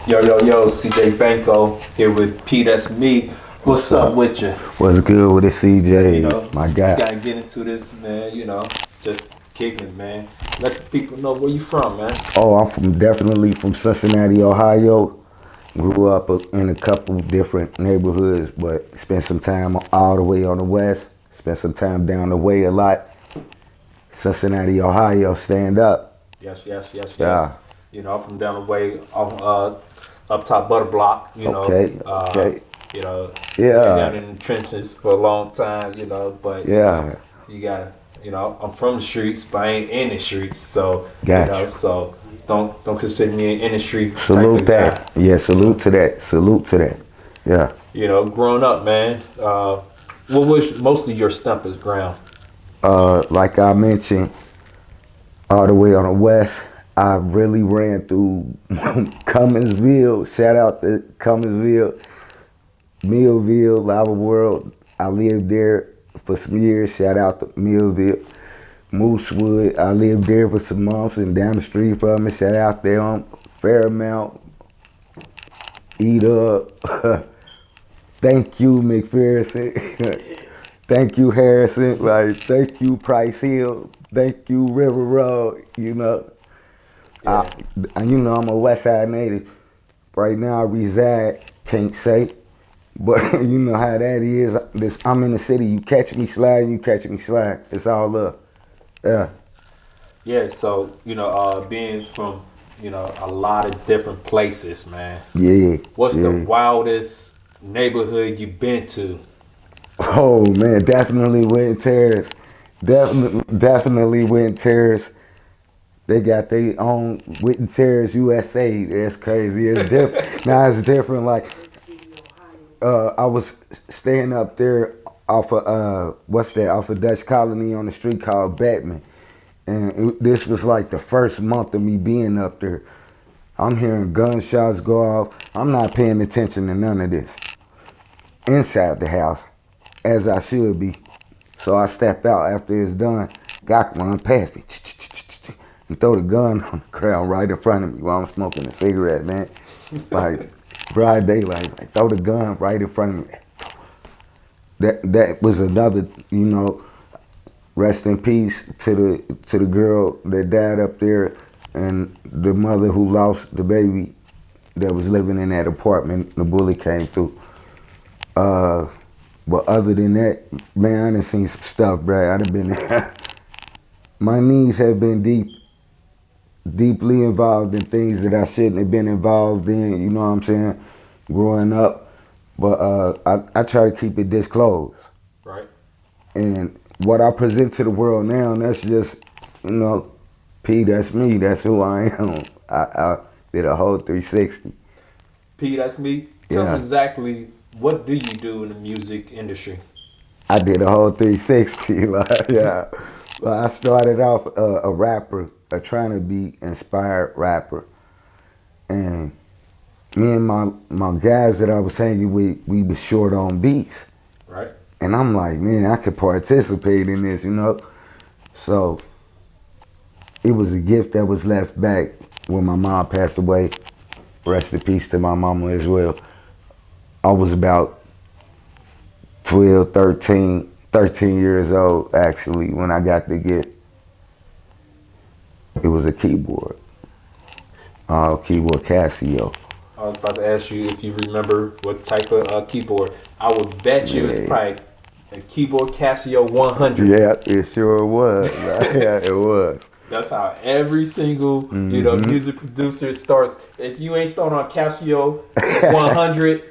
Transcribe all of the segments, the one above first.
Yo, CJ Banco here with P. That's me. What's up with you? What's good with it, CJ? My guy. You gotta get into this, man. Just kicking it, man. Let the people know where you from, man. Oh, definitely from Cincinnati, Ohio. Grew up in a couple different neighborhoods, but spent some time all the way on the west. Spent some time down the way a lot. Cincinnati, Ohio, stand up. Yes. Yeah. I'm from down the way on up top Butter Block. Okay. Been down in the trenches for a long time. But yeah, you gotta. I'm from the streets, but I ain't in the streets. So gotcha. So don't consider me an industry. Salute that. Guy. Yeah, salute to that. Yeah. Growing up, man. What was most of your stumpers ground? Like I mentioned, all the way on the west, I really ran through Cumminsville. Shout out to Cumminsville, Millville, Lava World. I lived there for some years. Shout out to Millville. Moosewood, I lived there for some months, and down the street from me, shout out there on Fairmount. Eat up. Thank you, McPherson. Thank you, Harrison. Thank you, Price Hill. Thank you, River Road. Yeah. I'm a West Side native. Right now I reside, can't say, but you know how that is. I'm in the city. You catch me sliding, It's all love. Yeah. Yeah. So being from a lot of different places, man. Yeah. What's the wildest neighborhood you've been to? Oh man, definitely Winton Terrace. Definitely Winton Terrace. They got their own Winton Terrace USA. That's crazy. It's different. Now it's different. I was staying up there off of Dutch Colony on the street called Batman. And this was like the first month of me being up there. I'm hearing gunshots go off. I'm not paying attention to none of this. Inside the house, as I should be. So I step out after it's done. Got run past me. And throw the gun on the ground right in front of me while I'm smoking a cigarette, man. Like broad daylight. Throw the gun right in front of me. That was another, rest in peace to the girl that died up there and the mother who lost the baby that was living in that apartment. The bullet came through. But other than that, man, I done seen some stuff, bro. I done been there. My knees have been deeply involved in things that I shouldn't have been involved in, you know what I'm saying, growing up. But I try to keep it disclosed. Right. And what I present to the world now, that's just, P, that's me, that's who I am. I did a whole 360. P, that's me. Tell me exactly, what do you do in the music industry? I did a whole 360. Well, I started off a rapper, trying to be inspired rapper. And me and my guys that I was hanging with, we was short on beats. Right. And I'm like, man, I could participate in this, So it was a gift that was left back when my mom passed away. Rest in peace to my mama as well. I was about 12, 13 years old, actually, when I got the gift. It was a keyboard. Keyboard Casio. I was about to ask you if you remember what type of keyboard. I would bet you it's probably a keyboard Casio 100. Yeah, it sure was. Yeah, it was. That's how every single music producer starts. If you ain't starting on Casio 100,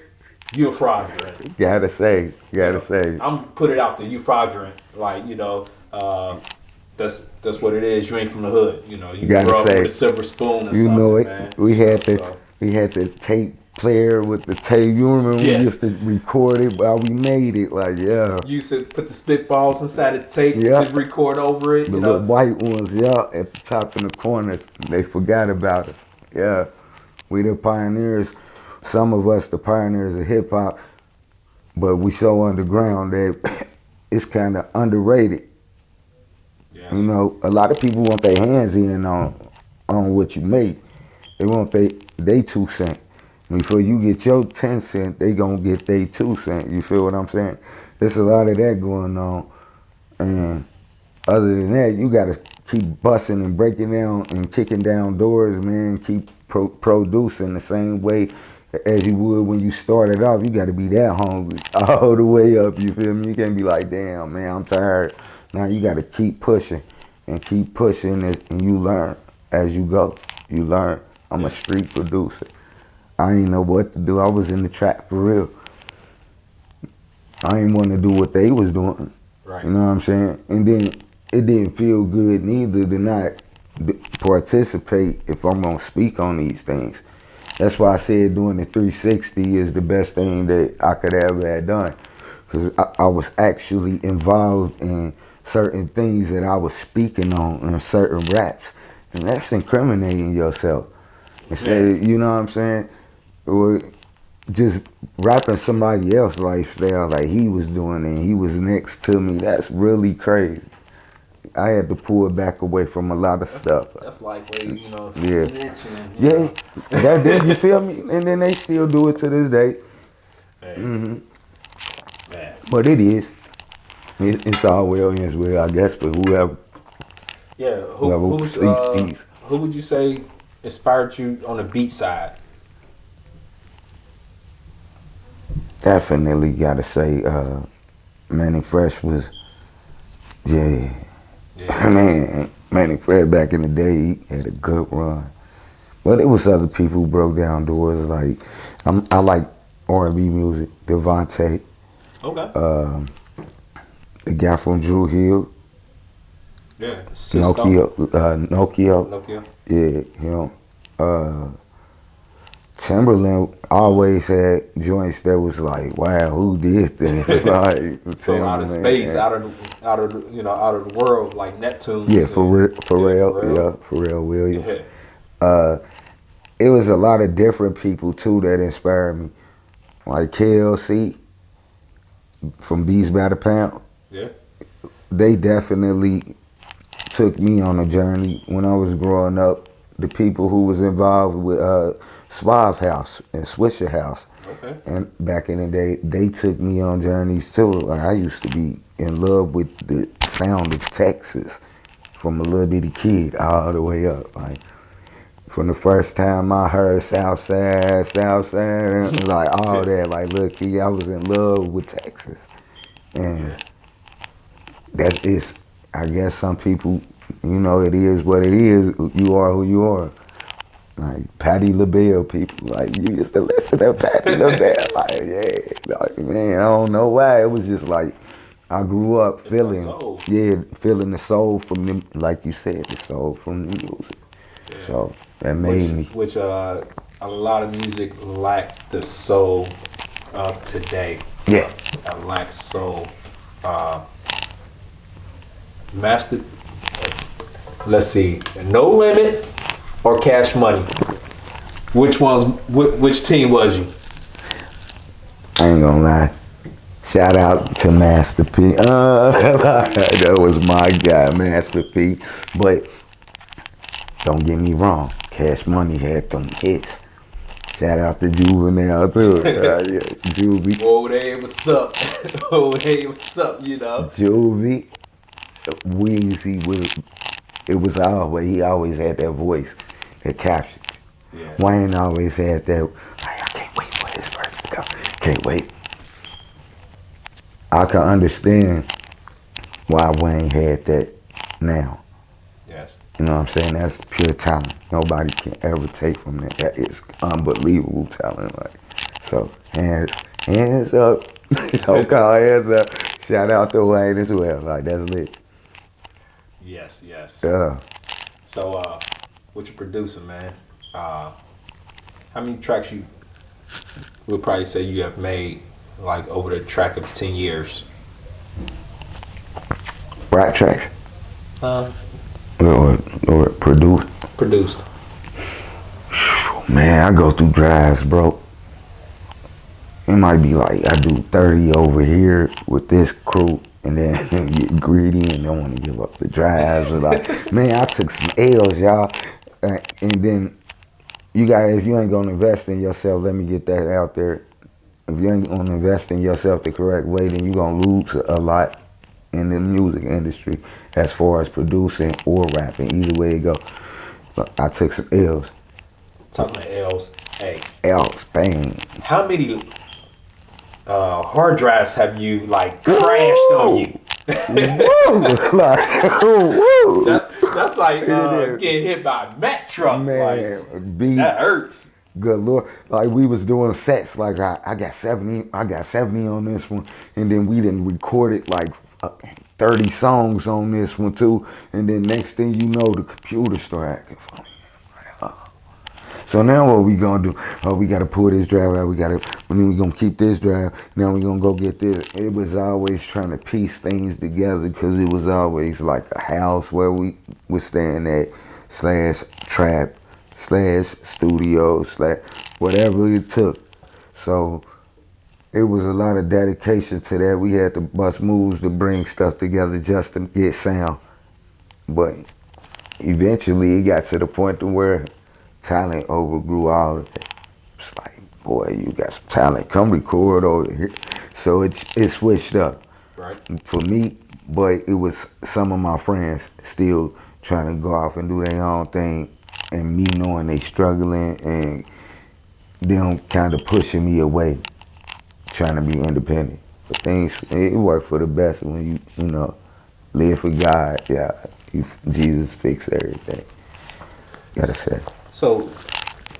you a fraudulent. Gotta say. I'm gonna put it out there. You fraudulent. That's what it is. You ain't from the hood. You gotta grew up say, with a silver spoon or you something, know it. Man. We had the tape player with the tape. You remember we used to record it while we made it. You used to put the spitballs inside the tape to record over it. The little white ones, at the top in the corners. They forgot about us. Yeah, we the pioneers. Some of us the pioneers of hip hop, but we so underground that it's kind of underrated. Yes. A lot of people want their hands in on what you make. They want they 2 cents. Before you get your 10 cent, they gonna get their 2 cent. You feel what I'm saying? There's a lot of that going on. And other than that, you gotta keep busting and breaking down and kicking down doors, man. Keep producing the same way as you would when you started off. You gotta be that hungry all the way up. You feel me? You can't be like, damn, man, I'm tired. Now you gotta keep pushing and keep pushing, and you learn as you go. You learn. I'm a street producer. I ain't know what to do. I was in the trap for real. I ain't want to do what they was doing. Right. You know what I'm saying? And then it didn't feel good neither to not participate if I'm gonna speak on these things. That's why I said doing the 360 is the best thing that I could ever have done, because I was actually involved in certain things that I was speaking on in certain raps, and that's incriminating yourself. Instead of, you know what I'm saying, or just rapping somebody else's lifestyle like he was doing and he was next to me. That's really crazy. I had to pull back away from a lot of stuff. That's like where Yeah. snitching. Yeah, that did, you feel me? And then they still do it to this day. Hey. Mm-hmm. Man. But it is. It's all well and it's well, I guess, but whoever. Yeah. Who Who would you say inspired you on the beat side? Definitely gotta say, Manny Fresh was, yeah. Man, Manny Fresh back in the day, he had a good run. But it was other people who broke down doors. Like, I like R&B music, Devontae. Okay. The guy from Drew Hill. Yeah. Nokia. Yeah, him. Timberland always had joints that was like, wow, who did this? Like, so out of space, out of the world, like Neptune. Yeah, Pharrell Williams. Yeah. It was a lot of different people too that inspired me, like KLC from Beats by the Pound. Yeah. They definitely took me on a journey when I was growing up. The people who was involved with Suave House and Swisher House. Okay. And back in the day, they took me on journeys too. Like, I used to be in love with the sound of Texas from a little bitty kid all the way up. Like, from the first time I heard Southside, and like all that, like, little kid, I was in love with Texas. And I guess some people, it is what it is. You are who you are. Like Patti LaBelle people, like, you used to listen to Patti LaBelle. Like, yeah, like, man, I don't know why. It was just like, I grew up feeling the soul from them, like you said, the soul from the music. Yeah. So that made me. Which a lot of music lack the soul of today. Yeah. It lacks soul. Let's see, No Limit or Cash Money? Which team was you? I ain't gonna lie. Shout out to Master P. That was my guy, Master P. But don't get me wrong, Cash Money had them hits. Shout out to Juvenile too. Juvie. Oh, hey, what's up? Oh, hey, what's up? Juvie, Weezy he always had that voice that captured. Yeah. Wayne always had that. I can't wait for this verse to go. Can't wait. I can understand why Wayne had that now. Yes. You know what I'm saying? That's pure talent. Nobody can ever take from that. That is unbelievable talent. Like, so hands up. Don't call hands up. Shout out to Wayne as well. Like, that's lit. Yes. Yeah. So, what you producing, man? How many tracks you would probably say you have made, like, over the track of 10 years? Rap tracks? Or produced? Man, I go through drives, bro. It might be like I do 30 over here with this crew, and then get greedy and don't want to give up the drives. Or like, man, I took some L's, y'all, and then if you ain't gonna invest in yourself, let me get that out there. If you ain't gonna invest in yourself the correct way, then you gonna lose a lot in the music industry as far as producing or rapping. Either way it go. But I took some L's. Talking about L's, hey, L's, bang. how many hard drives have you like crashed on you? Woo! Like, woo! That's like getting hit by a Mack truck. Man, Like, beats. that hurts. Good Lord. Like we was doing sets, like I got 70 on this one, and then we done recorded like 30 songs on this one too, and then next thing you know, the computer started acting funny. So now what we gonna do? Oh, we gotta pull this drive out. Then we gonna keep this drive. Now we gonna go get this. It was always trying to piece things together because it was always like a house where we was staying at, / trap, / studio, / whatever it took. So it was a lot of dedication to that. We had to bust moves to bring stuff together just to get sound. But eventually it got to the point to where talent overgrew all of it. It's like, boy, you got some talent. Come record over here. So it switched up. Right. For me, but it was some of my friends still trying to go off and do their own thing, and me knowing they struggling and them kind of pushing me away, trying to be independent. But things, it worked for the best when you know, live for God. Yeah, Jesus fixed everything. Gotta say. So,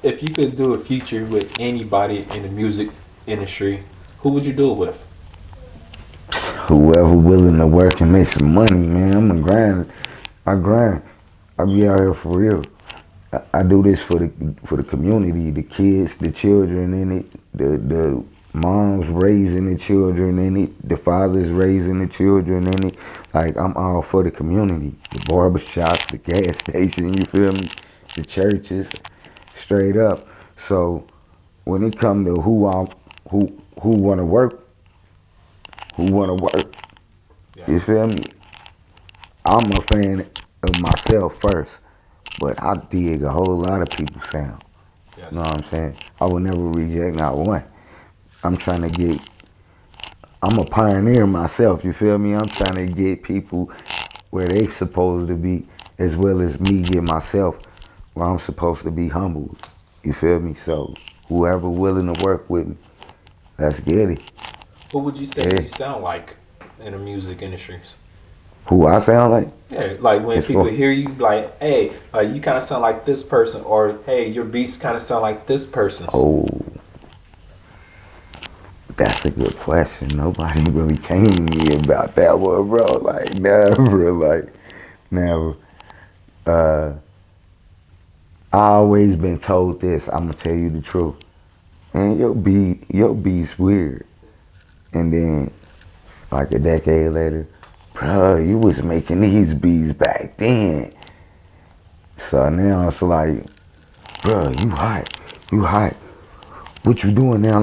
if you could do a feature with anybody in the music industry, who would you do it with? Whoever willing to work and make some money, man. I'm a grind. I grind. I be out here for real. I do this for the community, the kids, the children in it, the moms raising the children in it, the fathers raising the children in it. Like, I'm all for the community. The barbershop, the gas station, you feel me? The churches, straight up. So when it come to who wanna work, Yeah. you feel me? I'm a fan of myself first, but I dig a whole lot of people's sound. Yes. You know what I'm saying? I will never reject not one. I'm a pioneer myself, you feel me? I'm trying to get people where they supposed to be, as well as me get myself where I'm supposed to be humbled. You feel me? So whoever willing to work with me, let's get it. Who would you say Yeah. you sound like in the music industries? Who I sound like? Yeah, like when It's people for- hear you, like, hey, you kind of sound like this person, or hey, your beats kind of sound like this person's. Oh, that's a good question. Nobody really came to me about that one, bro. Like, never. I always been told this. I'm gonna tell you the truth. Man, your beat's weird. And then, like a decade later, bro, you was making these beats back then. So now it's like, bro, you hot. What you doing now?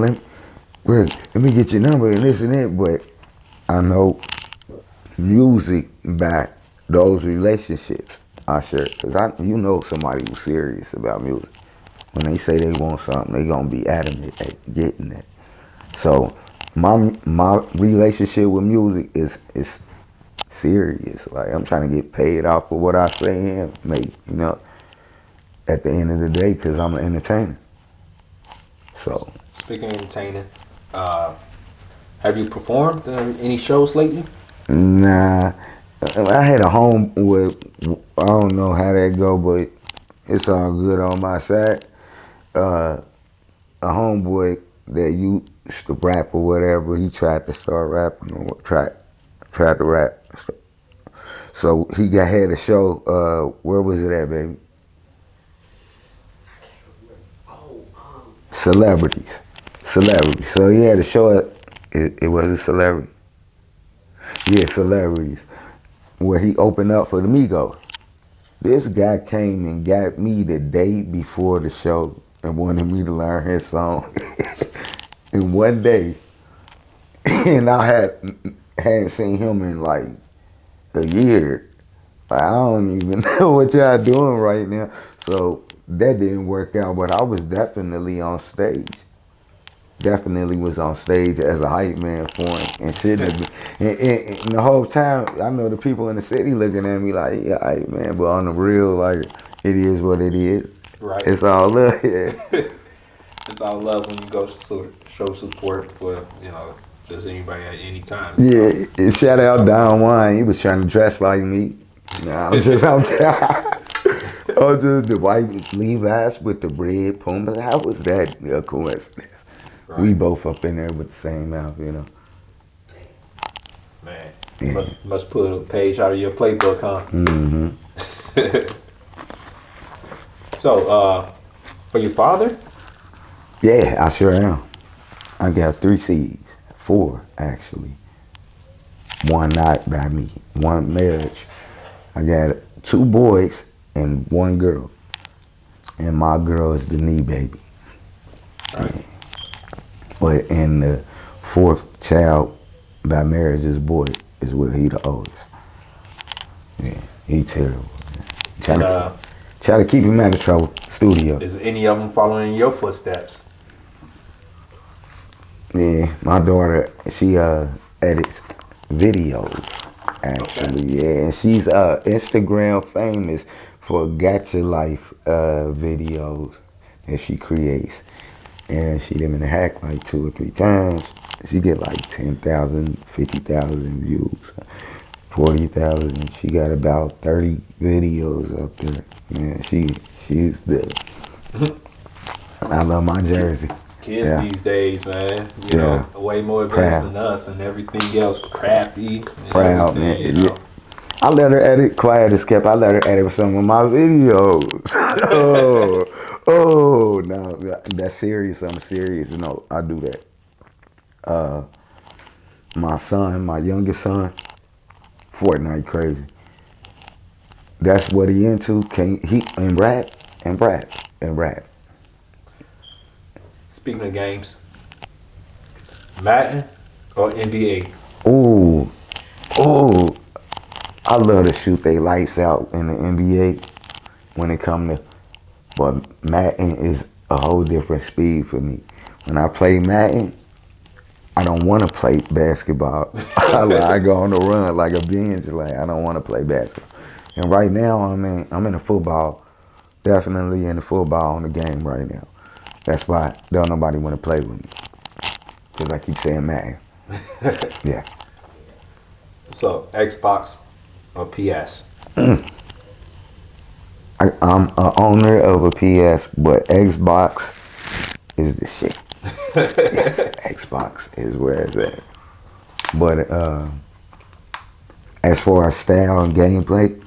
Let me get your number and this and that. But I know music back those relationships. I sure, cause you know somebody who's serious about music. When they say they want something, they gonna be adamant at getting it. So my relationship with music is serious. Like, I'm trying to get paid off for what I say and make, you know, at the end of the day, cause I'm an entertainer. So. Speaking of entertaining, have you performed any shows lately? Nah, I had a home with, I don't know how that go, but it's all good on my side. A homeboy that used to rap or whatever, he tried to start rapping or tried to rap. So he had a show, where was it at, baby? Celebrities. So he had a show at, it was a celebrity. Yeah, Celebrities, where he opened up for the Migos. This guy came and got me the day before the show and wanted me to learn his song in one day. And I hadn't seen him in like a year. Like, I don't even know what y'all doing right now. So that didn't work out, but I was definitely on stage. Definitely was on stage as a hype man for him and sitting there. And the whole time, I know the people in the city looking at me like, yeah, hype man, but on the real, like, it is what it is. Right. It's all love. Yeah. It's all love when you go show support for, just anybody at any time. Yeah, and shout out Don Juan. He was trying to dress like me. Nah, I'm just the white Levi's with the red Puma. How was that a coincidence? Right. We both up in there with the same outfit, Man, yeah. must pull a page out of your playbook, huh? Mm-hmm. So, for your father? Yeah, I sure am. I got 3 seeds. 4, actually. 1 not by me. 1 marriage. I got 2 boys and 1 girl. And my girl is the knee baby. Right. Yeah. But in the 4th child by marriage, this boy is what he the oldest. Yeah, he terrible. Try to keep him out of trouble. Studio. Is any of them following in your footsteps? Yeah, my daughter, she edits videos, actually. Okay. Yeah, and she's Instagram famous for Gotcha Life videos that she creates. And she done been hacked like 2 or 3 times. She get like 10,000, 50,000 views, 40,000. She got about 30 videos up there. Man, she's the. I love my jersey. Kids these days, man, you know, way more advanced than us and everything else, crafty. Proud, man. Yeah. I let her edit Quiet as Kept. I let her edit some of my videos. No, that's serious. I'm serious. No, I do that. My son, my youngest son, Fortnite crazy. That's what he into. He and rap. Speaking of games, Madden or NBA? Ooh, I love to shoot they lights out in the NBA when it come to, but Madden is a whole different speed for me. When I play Madden, I don't want to play basketball. I go on the run like a binge. Like I don't want to play basketball. And right now, I'm in the football, definitely in the football on the game right now. That's why don't nobody want to play with me, because I keep saying Madden. Yeah. So Xbox or PS? I'm an owner of a PS, but Xbox is the shit. Yes, Xbox is where it's at. But as far as style of gameplay,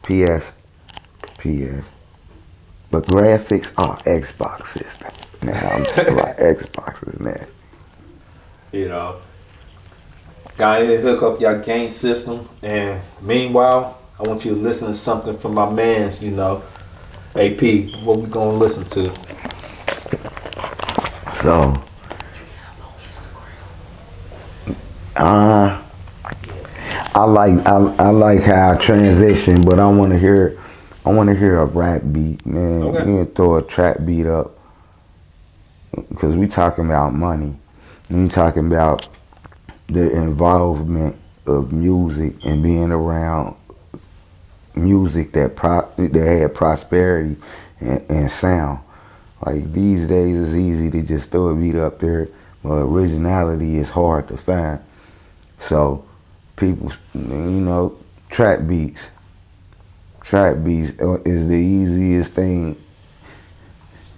PS. But graphics, Xbox system. Now I'm talking about Xbox is nasty. You know, gotta hook up your game system, and meanwhile, I want you to listen to something from my man's, AP. What we gonna listen to? So, I like how I transition, but I want to hear a rap beat, man. Okay. You can throw a trap beat up, because we talking about money. We talking about the involvement of music and being around music that had prosperity and sound. Like these days, it's easy to just throw a beat up there, but originality is hard to find. So people, trap beats is the easiest thing.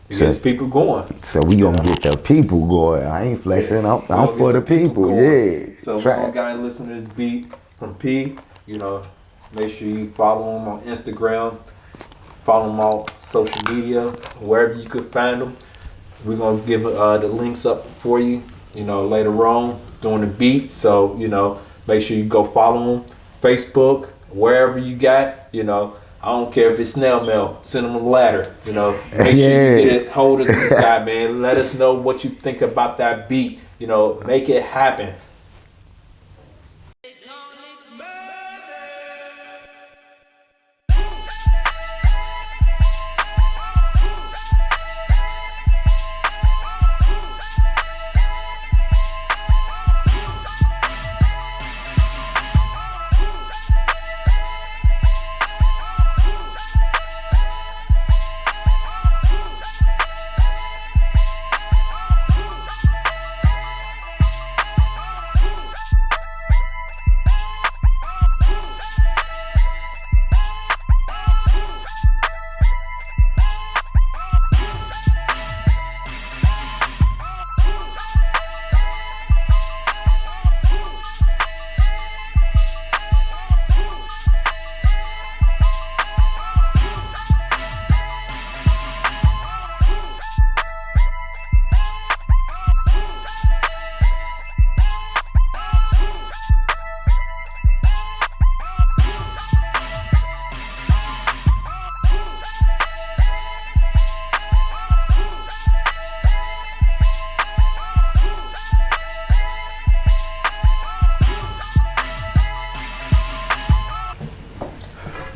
It gets people going. So we gonna get the people going. I ain't flexing. I'm for the people. Yeah. So we're gonna go and listen to this beat from P. Make sure you follow him on Instagram. Follow them on social media, wherever you could find them. We're going to give the links up for you, later on during the beat. So, make sure you go follow them. Facebook, wherever you got, I don't care if it's snail mail, send them a ladder, Make sure you get a hold of this guy, man. Let us know what you think about that beat, make it happen.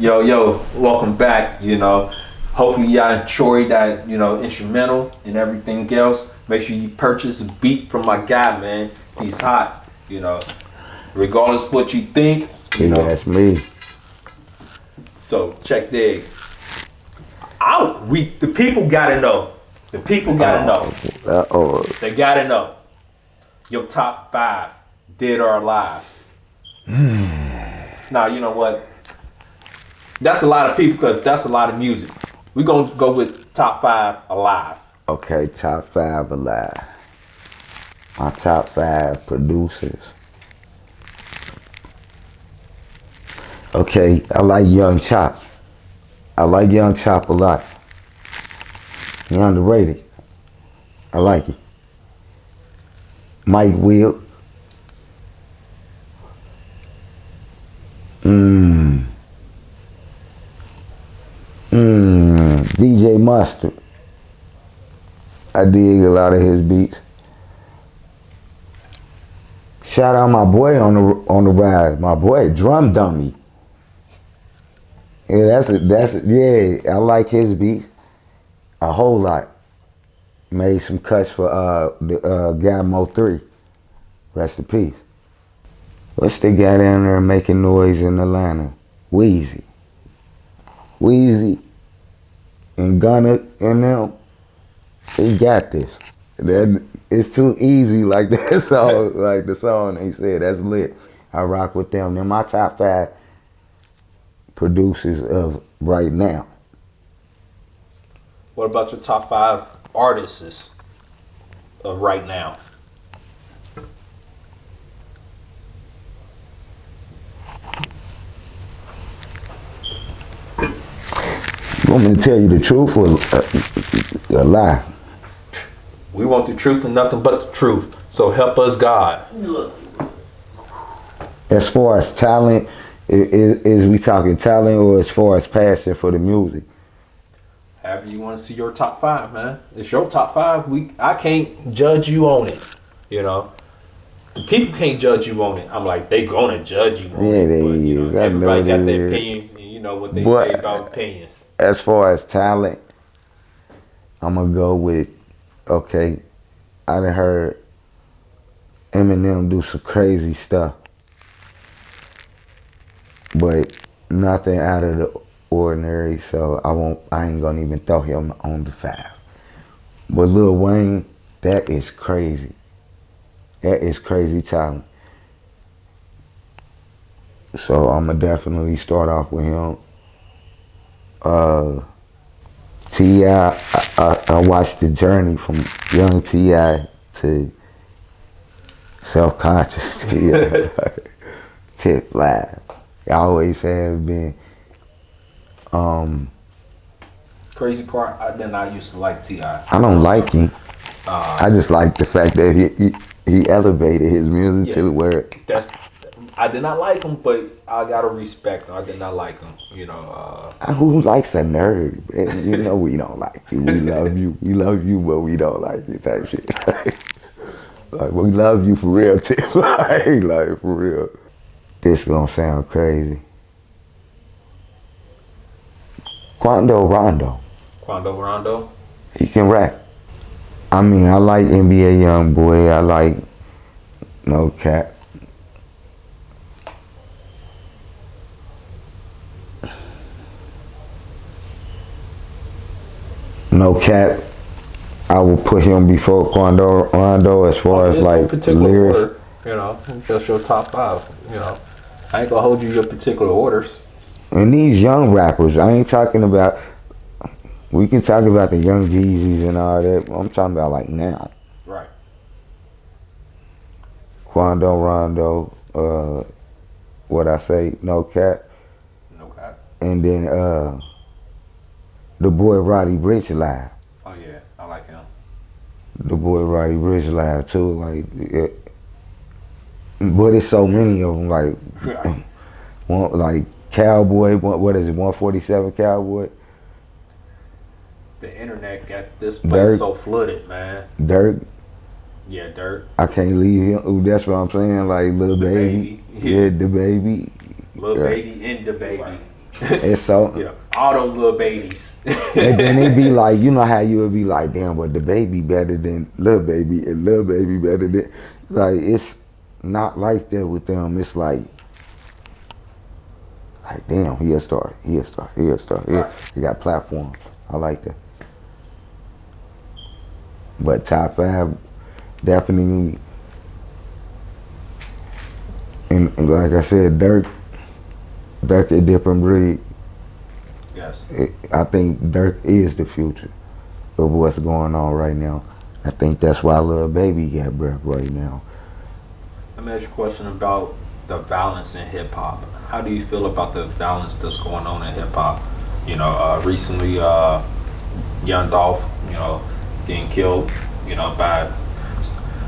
Yo, welcome back. Hopefully y'all enjoyed that, instrumental and everything else. Make sure you purchase a beat from my guy, man. He's hot, regardless what you think. That's me. So check dig. The people gotta know. The people gotta know. They gotta know. Your top 5, dead or alive. Now, you know what? That's a lot of people because that's a lot of music. We're going to go with top 5 alive. Okay, top 5 alive. My top 5 producers. Okay, I like Young Chop. I like Young Chop a lot. He underrated. I like it. Mike Will. DJ Mustard. I dig a lot of his beats. Shout out my boy on the ride. My boy Drum Dummy. Yeah, I like his beats a whole lot. Made some cuts for the Gamo 3. Rest in peace. What's the guy down there making noise in Atlanta? Weezy and Gunna and them. They got this. It's too easy like that song, like the song they said. That's lit. I rock with them. They're my top 5 producers of right now. What about your top 5 artists of right now? You want me to tell you the truth or a lie? We want the truth and nothing but the truth. So help us, God. As far as talent, is we talking talent or as far as passion for the music? However you want to see your top 5, man. It's your top 5. I can't judge you on it. The people can't judge you on it. I'm like, they gonna judge you on it. They But, is. everybody got their opinion. And you know what they say about opinions. As far as talent, I'm gonna go with, okay, I done heard Eminem do some crazy stuff, but nothing out of the ordinary, so I ain't gonna even throw him on the 5. But Lil Wayne, that is crazy. That is crazy talent. So I'ma definitely start off with him. T.I., I watched the journey from young T.I. to self-conscious T.I. Tip Live. I always have been. Crazy part, I did not used to like T.I. I don't like him. I just like the fact that he elevated his music to where. I did not like him, but I gotta respect him. I did not like him, Who likes a nerd? We don't like you. We love you. We love you, but we don't like you type shit. Like we love you for real, too. like for real. This gonna sound crazy. Quando Rondo. He can rap. I mean, I like NBA Youngboy. I like No Cap. No Cap, I will put him before Quando Rondo as far as like lyrics. Order, just your top 5. I ain't gonna hold you your particular orders. And these young rappers, I ain't talking about. We can talk about the young Jeezys and all that. I'm talking about like now. Right. Quando Rondo, what I say, No Cap. And then the boy Roddy Ricch Live. Oh yeah, I like him. The boy Roddy Ricch Live too, but it's so many of them. Like, one like Cowboy. What is it? 147 Cowboy. The internet got this place so flooded, man. Dirk. Yeah, Dirk. I can't leave him. That's what I'm saying. Like Lil Baby. Yeah, the baby. Lil Baby and the baby. It's so. Yeah, all those little babies. And then it be like, you know how you would be like, damn, but the baby better than little baby, and little baby better than, like, it's not like that with them. It's like damn, he a star, he a star, he a star. Right. He got platform. I like that. But top 5, definitely. And like I said, Dirk a different breed. Yes. I think Dirk is the future of what's going on right now. I think that's why Lil Baby got breath right now. Let me ask you a question about the violence in hip hop. How do you feel about the violence that's going on in hip hop? You know, recently, Young Dolph, you know, getting killed, you know,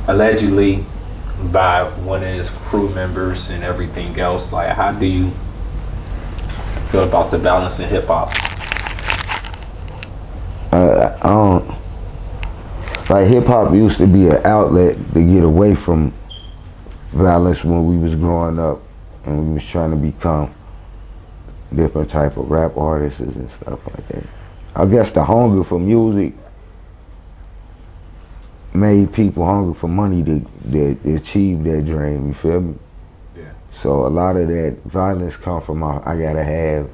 allegedly by one of his crew members and everything else. Like, how do you feel about the violence in hip hop? I don't, like, hip hop used to be an outlet to get away from violence when we was growing up and we was trying to become different type of rap artists and stuff like that. I guess the hunger for music made people hungry for money to achieve their dream, you feel me? Yeah. So a lot of that violence come from I gotta have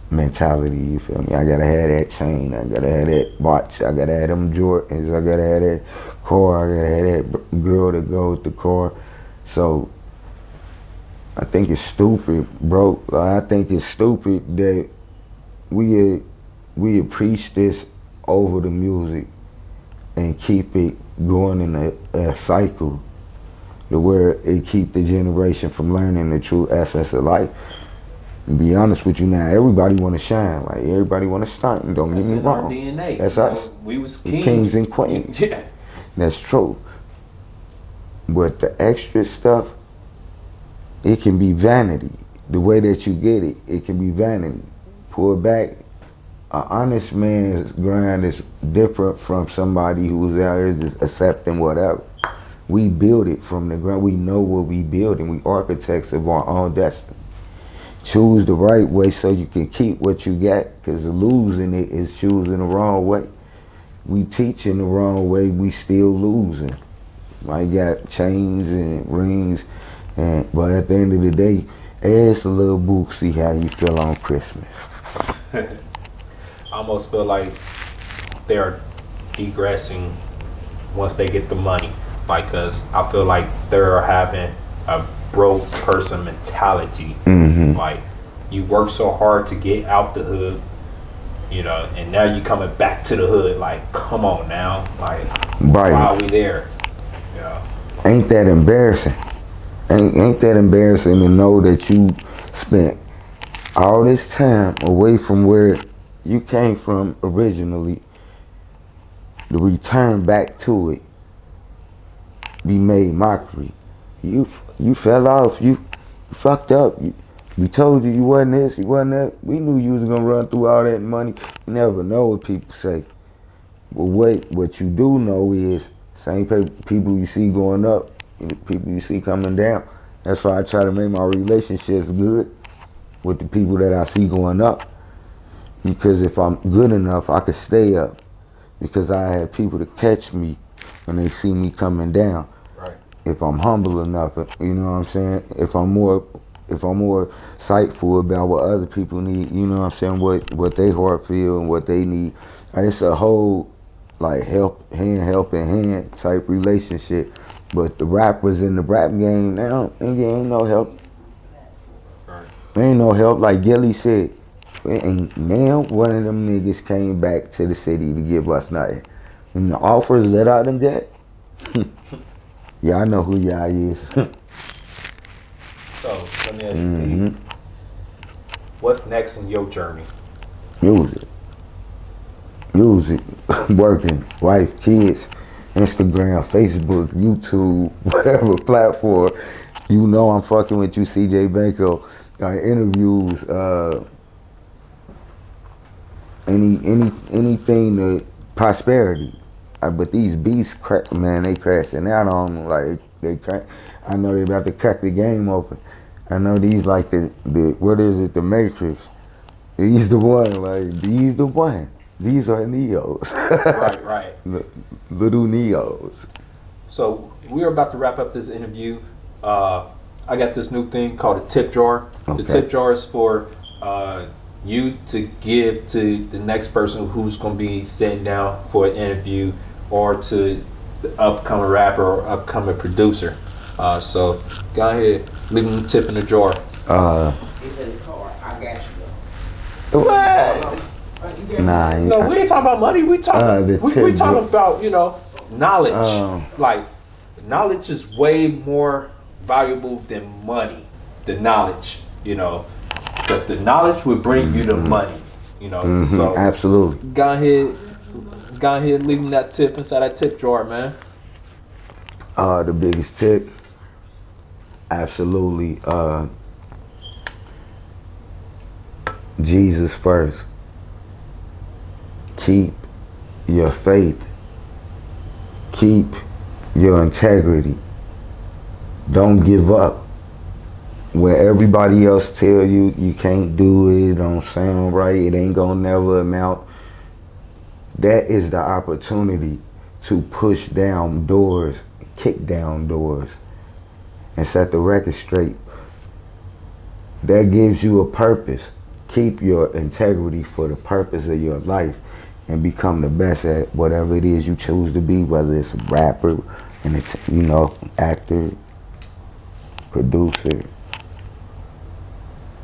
mentality, you feel me? I gotta have that chain, I gotta have that watch, I gotta have them Jordans, I gotta have that car, I gotta have that girl that goes to car. So I think it's stupid, bro. I think it's stupid that we preach this over the music and keep it going in a cycle to where it keep the generation from learning the true essence of life. And be honest with you now, everybody want to shine. Like, everybody want to stunt. And don't get me wrong. Our DNA. That's us. We was kings and queens. Yeah. That's true. But the extra stuff, it can be vanity. The way that you get it, it can be vanity. Pull back. An honest man's grind is different from somebody who's out here just accepting whatever. We build it from the ground. We know what we build, and we architects of our own destiny. Choose the right way so you can keep what you got, because losing it is choosing the wrong way. We teaching the wrong way, we still losing. I got chains and rings, but at the end of the day, ask a little Booksy how you feel on Christmas. I almost feel like they're degressing once they get the money. Like, cause I feel like they're having a broke person mentality. Mm-hmm. Like, you work so hard to get out the hood, you know, and now you coming back to the hood. Like, come on now. Like, right. Why are we there? Yeah. Ain't that embarrassing? Ain't that embarrassing to know that you spent all this time away from where you came from originally, to return back to it, be made mockery. You fell off, you fucked up. We told you wasn't this, you wasn't that. We knew you was gonna run through all that money. You never know what people say. But what you do know is, same people you see going up, people you see coming down. That's why I try to make my relationships good with the people that I see going up. Because if I'm good enough, I could stay up. Because I have people to catch me when they see me coming down. Right. If I'm humble enough, you know what I'm saying? If I'm more sightful about what other people need, you know what I'm saying? What they heart feel and what they need. It's a whole, like, helping hand type relationship. But the rappers in the rap game now, ain't no help. Right. Ain't no help. Like Gilly said, and now one of them niggas came back to the city to give us nothing. And the offers that I done got, yeah, I know who y'all is. So, let me ask you, what's next in your journey? Music, working, wife, kids, Instagram, Facebook, YouTube, whatever platform. You know I'm fucking with you, CJ Banco. Interviews, anything to prosperity. But these beasts, man, they crashing out on them. Like, they crack. I know they about to crack the game open. I know these like the what is it, the Matrix. He's the one. Like he's the one. These are Neos. Right. Little Neos. So we're about to wrap up this interview. I got this new thing called a tip jar. Okay. The tip jar is for you to give to the next person who's going to be sitting down for an interview, or to the upcoming rapper or upcoming producer. So go ahead, leave them a tip in the jar. It's in the car. I got you. What? Nah. No, we ain't talking about money. We talking. We talking about knowledge. Like knowledge is way more valuable than money. The knowledge, because the knowledge will bring you the money. So Absolutely. go ahead, leave them that tip inside that tip jar, man. The biggest tip, absolutely. Jesus first. Keep your faith. Keep your integrity. Don't give up. When everybody else tell you you can't do it, it don't sound right, it ain't gonna never amount. That is the opportunity to push down doors, kick down doors, and set the record straight. That gives you a purpose. Keep your integrity for the purpose of your life and become the best at whatever it is you choose to be, whether it's a rapper, and it's, actor, producer,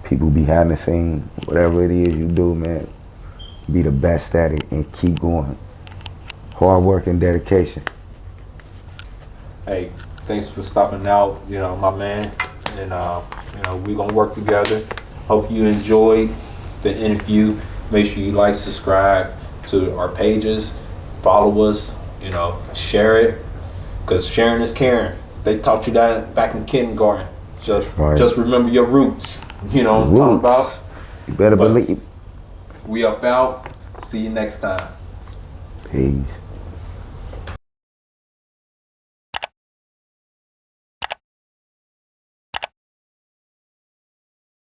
people behind the scene, whatever it is you do, man, be the best at it and keep going. Hard work and dedication. Hey, thanks for stopping out, my man. And we're gonna work together. Hope you enjoyed the interview. Make sure you like, subscribe to our pages, follow us, share it, because sharing is caring. They taught you that back in kindergarten. Just remember your roots. You know what I'm talking about? You better believe. We up out. See you next time. Peace.